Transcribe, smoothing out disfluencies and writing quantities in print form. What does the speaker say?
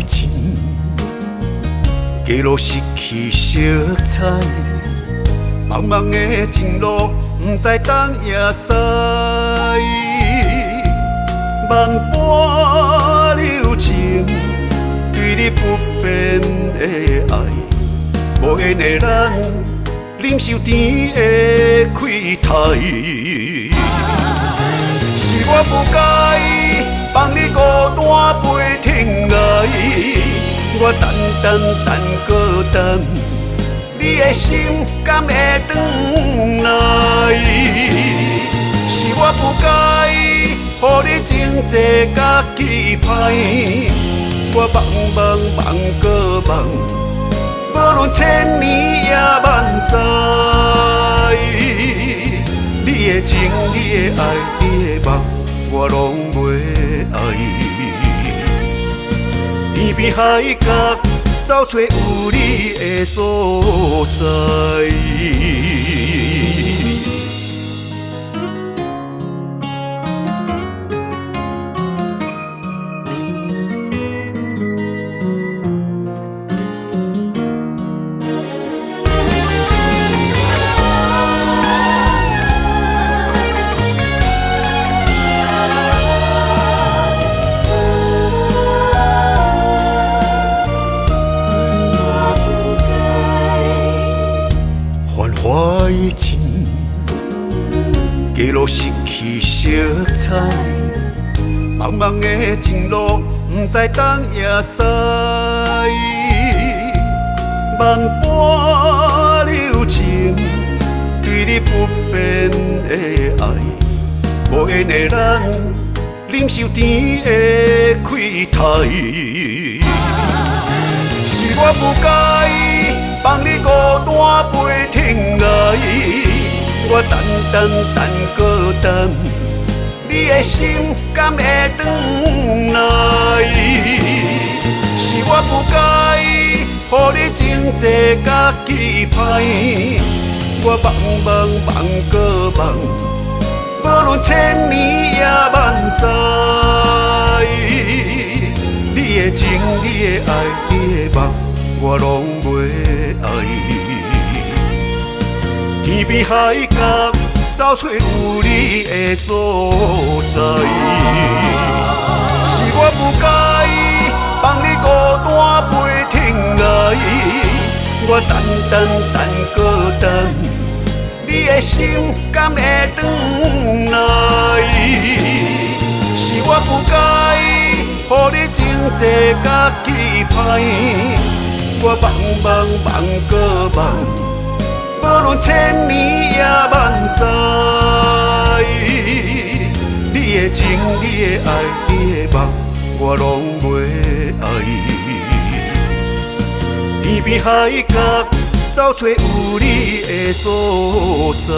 情，街路失去色彩，茫茫的情路，不知东也西。万般柔情，对你不变的爱，无缘的咱，忍受甜的亏待。是我不该放你孤单飞天涯，我等搁等，你的心敢会转来？是我不该，予你情债甲期盼，我望搁望，无论千年也万载。你的情，你的爱，你的梦，我拢袂爱。天边海角，找找有你的所在。花的情，街路失去色彩，茫茫的情路，不知东也西。万般柔情，对你不变的爱，无缘的咱，忍受甜的亏待。是我不该。放你孤单飞天涯，我等搁等，你的心敢会转来？是我不该，予你情债甲期盼，我望搁望，无论千年也万载。你的情，你的爱，你的梦，我拢袂爱。天边海角，找找有你的所在。是我不该，放你孤单飞天涯，我等搁等，你的心敢会转来？是我不该，予你情债甲期盼。我望搁望，无论千年也万载。你的情，你的爱，你的梦，我拢袂爱。天边海角，找找有你的所在。